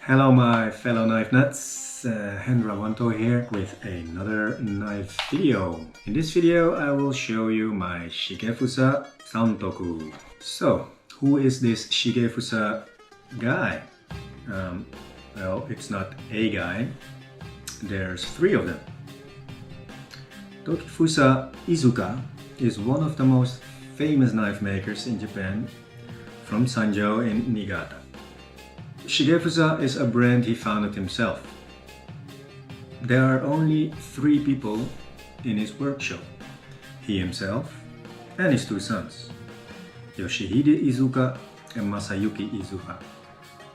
Hello my fellow knife nuts, Hendrawanto here with another knife video. In this video I will show you my Shigefusa Santoku. So, who is this Shigefusa guy? Well, it's not a guy, there's three of them. Tokifusa Iizuka is one of the most famous knife makers in Japan, from Sanjo in Niigata. Shigefusa is a brand he founded himself. There are only three people in his workshop: he himself and his two sons, Yoshihide Iizuka and Masayuki Iizuka.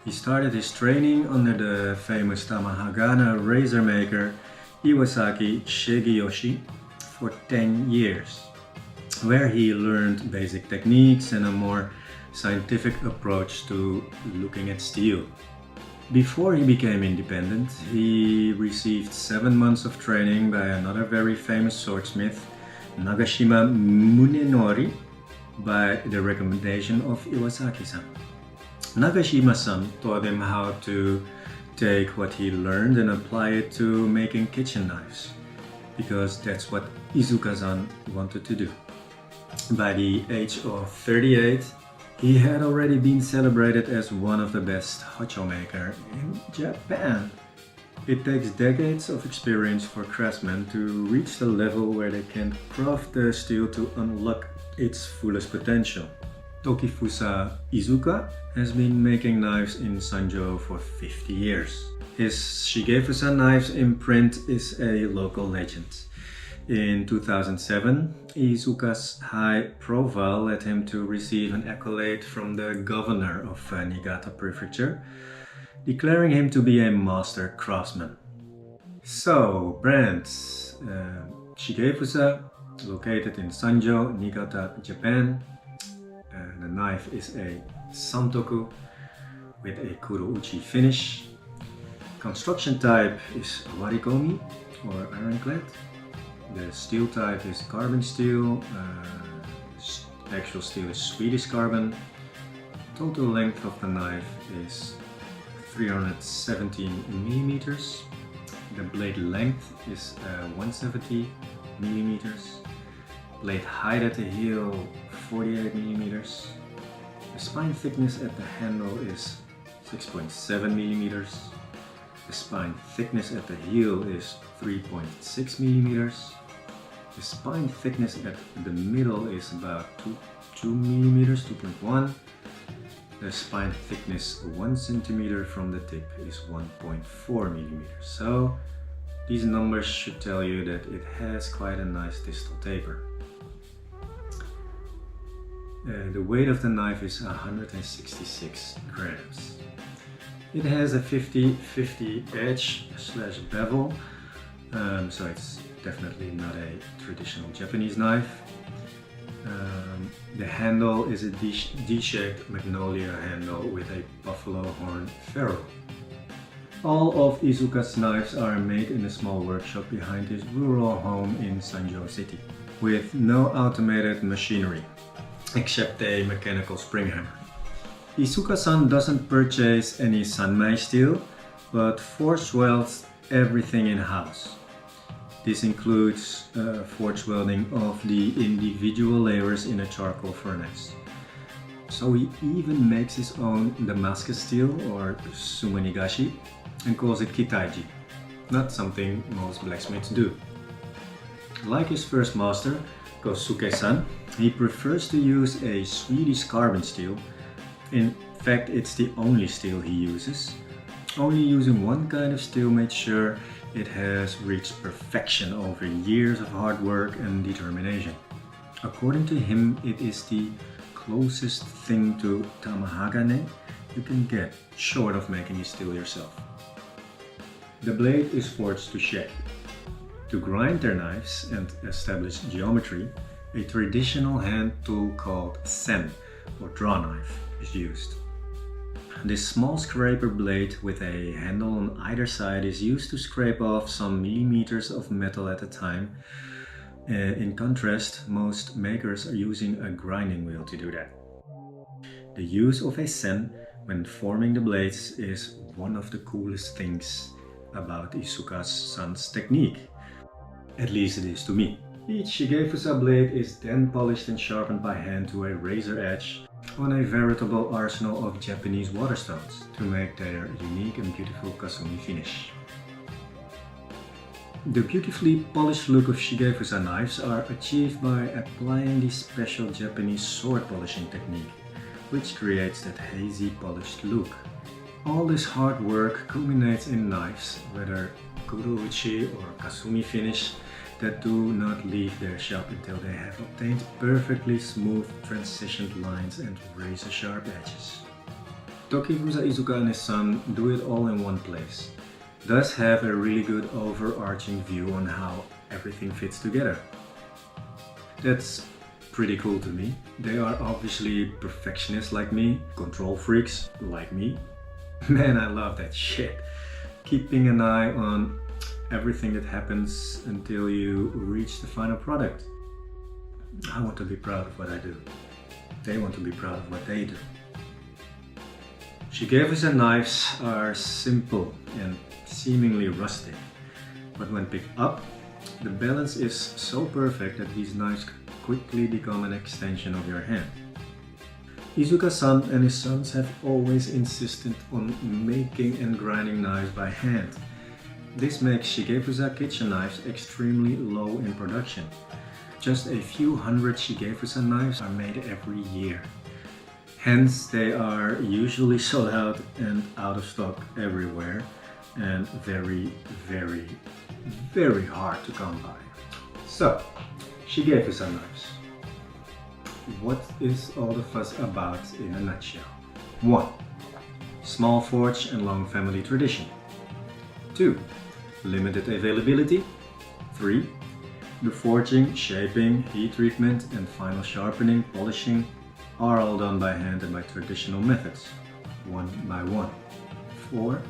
He started his training under the famous Tamahagana razor maker Iwasaki Shigeyoshi for 10 years, where he learned basic techniques and a more scientific approach to looking at steel. Before he became independent, he received 7 months of training by another very famous swordsmith, Nagashima Munenori, by the recommendation of Iwasaki-san. Nagashima-san taught him how to take what he learned and apply it to making kitchen knives, because that's what Iizuka-san wanted to do. By the age of 38, he had already been celebrated as one of the best hacho makers in Japan. It takes decades of experience for craftsmen to reach the level where they can craft the steel to unlock its fullest potential. Tokifusa Iizuka has been making knives in Sanjo for 50 years. His Shigefusa knives imprint is a local legend. In 2007, Iizuka's high profile led him to receive an accolade from the governor of Niigata Prefecture, declaring him to be a master craftsman. So, brands: Shigefusa, located in Sanjo, Niigata, Japan. The knife is a Santoku with a Kurouchi finish. Construction type is warikomi or ironclad. The steel type is carbon steel. Actual steel is Swedish carbon. Total length of the knife is 317 millimeters. The blade length is 170 millimeters. Blade height at the heel 48 millimeters. The spine thickness at the handle is 6.7 millimeters. The spine thickness at the heel is 3.6 millimeters. The spine thickness at the middle is about 2 millimeters, 2.1. The spine thickness 1 centimeter from the tip is 1.4 millimeters. So these numbers should tell you that it has quite a nice distal taper. The weight of the knife is 166 grams. It has a 50-50 edge/bevel, so it's definitely not a traditional Japanese knife. The handle is a D-shaped magnolia handle with a buffalo horn ferrule. All of Iizuka's knives are made in a small workshop behind his rural home in Sanjo City, with no automated machinery, except a mechanical spring hammer. Iizuka-san doesn't purchase any sanmai steel, but forge welds everything in-house. This includes forge welding of the individual layers in a charcoal furnace. So he even makes his own Damascus steel, or sumanigashi, and calls it kitaiji, not something most blacksmiths do. Like his first master, Kosuke-san, he prefers to use a Swedish carbon steel. In fact, it's the only steel he uses. Only using one kind of steel made sure it has reached perfection over years of hard work and determination. According to him, it is the closest thing to tamahagane you can get, short of making a steel yourself. The blade is forged to shape. To grind their knives and establish geometry, a traditional hand tool called sen, or draw knife, is used. This small scraper blade with a handle on either side is used to scrape off some millimeters of metal at a time. In contrast, most makers are using a grinding wheel to do that. The use of a sen when forming the blades is one of the coolest things about Iizuka's son's technique. At least it is to me. Each Shigefusa blade is then polished and sharpened by hand to a razor edge on a veritable arsenal of Japanese waterstones to make their unique and beautiful kasumi finish. The beautifully polished look of Shigefusa knives are achieved by applying the special Japanese sword polishing technique, which creates that hazy polished look. All this hard work culminates in knives, whether kurouchi or kasumi finish, that do not leave their shop until they have obtained perfectly smooth transitioned lines and razor sharp edges. Tokifusa Iizuka and his son do it all in one place, thus have a really good overarching view on how everything fits together. That's pretty cool to me. They are obviously perfectionists like me, control freaks like me. Man, I love that shit. Keeping an eye on everything that happens until you reach the final product. I want to be proud of what I do. They want to be proud of what they do. Shigefusa knives are simple and seemingly rustic, but when picked up, the balance is so perfect that these knives quickly become an extension of your hand. Iizuka-san and his sons have always insisted on making and grinding knives by hand. This makes Shigefusa kitchen knives extremely low in production. Just a few hundred Shigefusa knives are made every year. Hence, they are usually sold out and out of stock everywhere, and very, very, very hard to come by. So, Shigefusa knives. What is all the fuss about in a nutshell? 1. Small forge and long family tradition. 2. Limited availability. 3. The forging, shaping, heat treatment and final sharpening, polishing are all done by hand and by traditional methods, one by one. 4.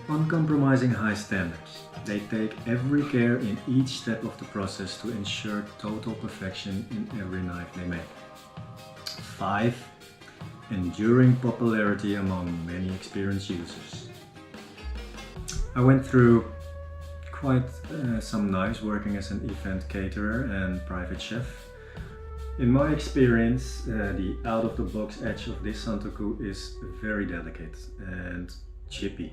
Uncompromising high standards. They take every care in each step of the process to ensure total perfection in every knife they make. 5. Enduring popularity among many experienced users. I went through quite some knives working as an event caterer and private chef. In my experience, the out-of-the-box edge of this Santoku is very delicate and chippy.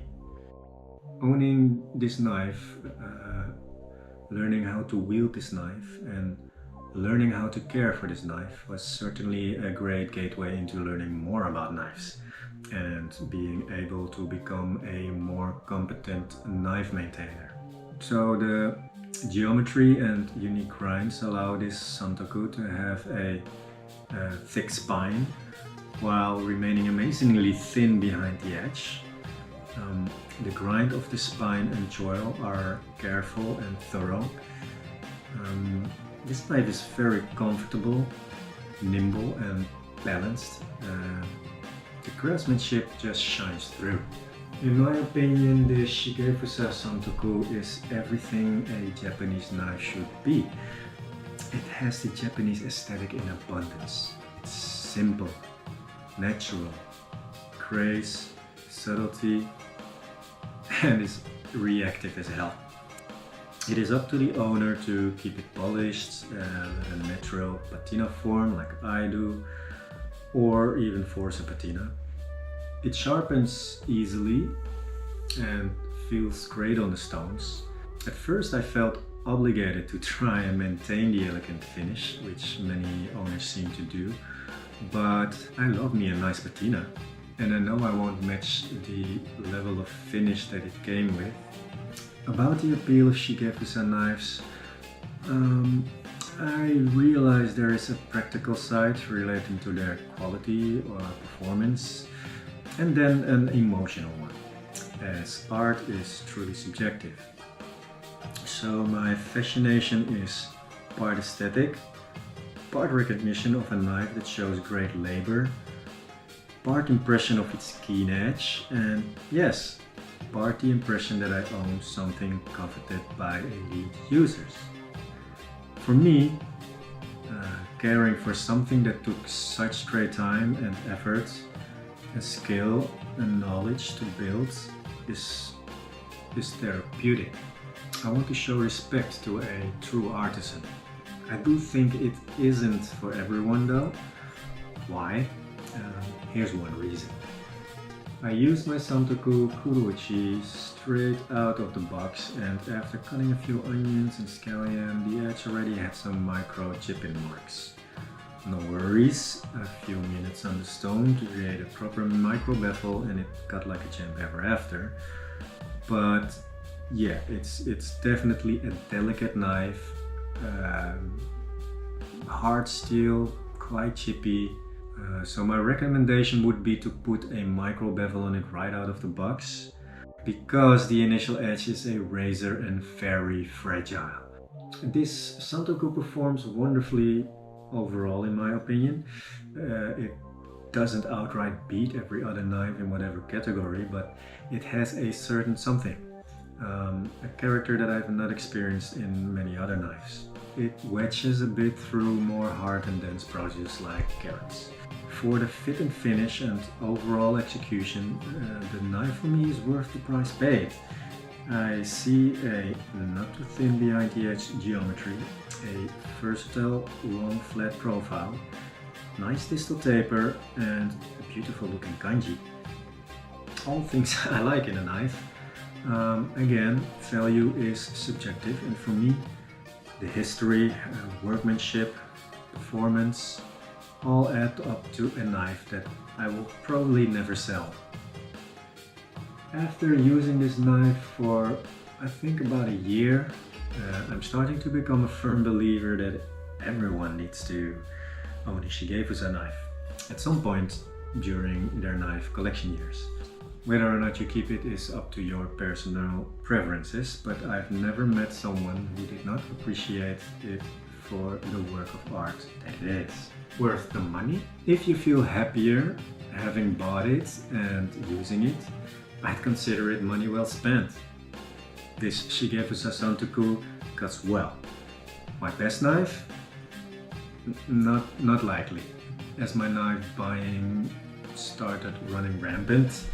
Owning this knife, learning how to wield this knife and learning how to care for this knife was certainly a great gateway into learning more about knives and being able to become a more competent knife maintainer. So the geometry and unique grinds allow this Santoku to have a thick spine while remaining amazingly thin behind the edge. The grind of the spine and choil are careful and thorough. This knife is very comfortable, nimble and balanced. The craftsmanship just shines through. In my opinion, the Shigefusa Santoku is everything a Japanese knife should be. It has the Japanese aesthetic in abundance. It's simple, natural, grace, subtlety, and is reactive as hell. It is up to the owner to keep it polished, a natural patina form like I do, or even force a patina. It sharpens easily and feels great on the stones. At first I felt obligated to try and maintain the elegant finish, which many owners seem to do, but I love me a nice patina, and I know I won't match the level of finish that it came with. About the appeal of Shigefusa knives, I realize there is a practical side relating to their quality or performance, and then an emotional one, as art is truly subjective. So my fascination is part aesthetic, part recognition of a knife that shows great labor, part impression of its keen edge, and yes, part the impression that I own something coveted by elite users. For me, caring for something that took such great time and effort A skill and knowledge to build is therapeutic. I want to show respect to a true artisan. I do think it isn't for everyone though. Why? Here's one reason. I used my Santoku Kurouchi straight out of the box, and after cutting a few onions and scallion, the edge already had some micro chip-in marks. No worries, a few minutes on the stone to create a proper micro bevel and it cut like a champ ever after. But yeah, it's definitely a delicate knife, hard steel, quite chippy. So my recommendation would be to put a micro bevel on it right out of the box, because the initial edge is a razor and very fragile. This Santoku performs wonderfully overall in my opinion. It doesn't outright beat every other knife in whatever category, but it has a certain something, a character that I've not experienced in many other knives. It wedges a bit through more hard and dense produce like carrots. For the fit and finish and overall execution, the knife for me is worth the price paid. I see a not too thin behind the edge geometry, a versatile long flat profile, nice distal taper and a beautiful looking kanji. All things I like in a knife. Again, value is subjective, and for me the history, workmanship, performance all add up to a knife that I will probably never sell. After using this knife for I think about a year, I'm starting to become a firm believer that everyone needs to own a Shigefusa knife at some point during their knife collection years. Whether or not you keep it is up to your personal preferences, but I've never met someone who did not appreciate it for the work of art that it is. Worth the money? If you feel happier having bought it and using it, I'd consider it money well spent. This Shigefusa Santoku cuts well. My best knife? Not likely. As my knife buying started running rampant,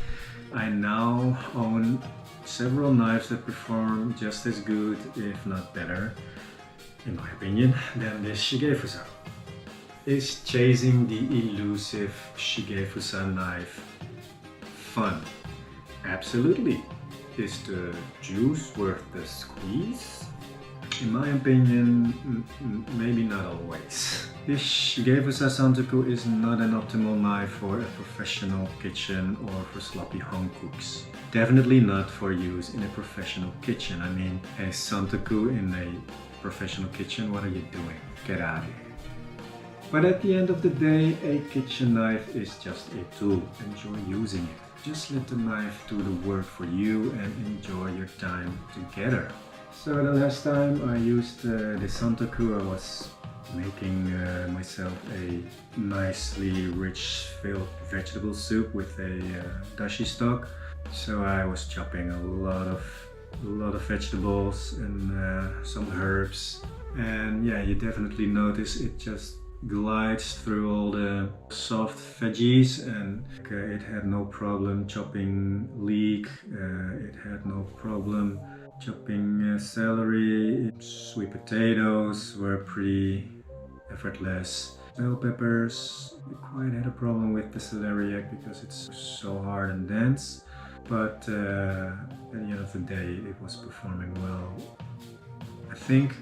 I now own several knives that perform just as good, if not better, in my opinion, than this Shigefusa. Is chasing the elusive Shigefusa knife fun? Absolutely. Is the juice worth the squeeze? In my opinion, maybe not always. This Shigefusa Santoku is not an optimal knife for a professional kitchen or for sloppy home cooks. Definitely not for use in a professional kitchen. I mean, a Santoku in a professional kitchen, what are you doing? Get out of here. But at the end of the day, a kitchen knife is just a tool. Enjoy using it. Just let the knife do the work for you and enjoy your time together. So the last time I used the Santoku, I was making myself a nicely rich filled vegetable soup with a dashi stock. So I was chopping a lot of vegetables and some herbs. And yeah, you definitely notice it just glides through all the soft veggies, and it had no problem chopping leek, it had no problem chopping celery. Sweet potatoes were pretty effortless. Bell peppers, it quite had a problem with the celeriac because it's so hard and dense, but at the end of the day it was performing well. I think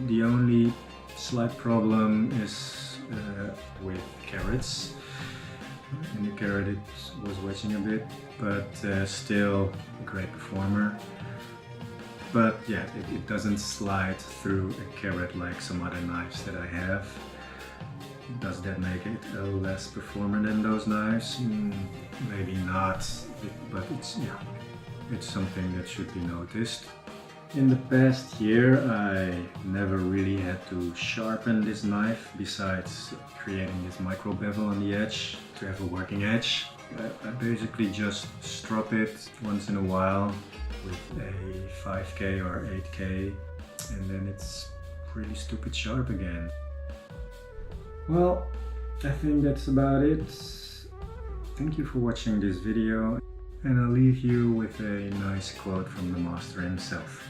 the only slight problem is with carrots. In the carrot it was wedging a bit, but still a great performer. But yeah, it doesn't slide through a carrot like some other knives that I have. Does that make it a less performer than those knives? Maybe not, but it's something that should be noticed. In the past year, I never really had to sharpen this knife besides creating this micro bevel on the edge to have a working edge. I basically just strop it once in a while with a 5K or 8K, and then it's pretty stupid sharp again. Well, I think that's about it. Thank you for watching this video, and I'll leave you with a nice quote from the master himself.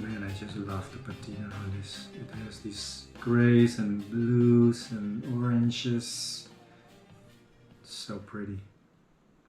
Man, I just love the patina on this. It has these grays and blues and oranges. So pretty.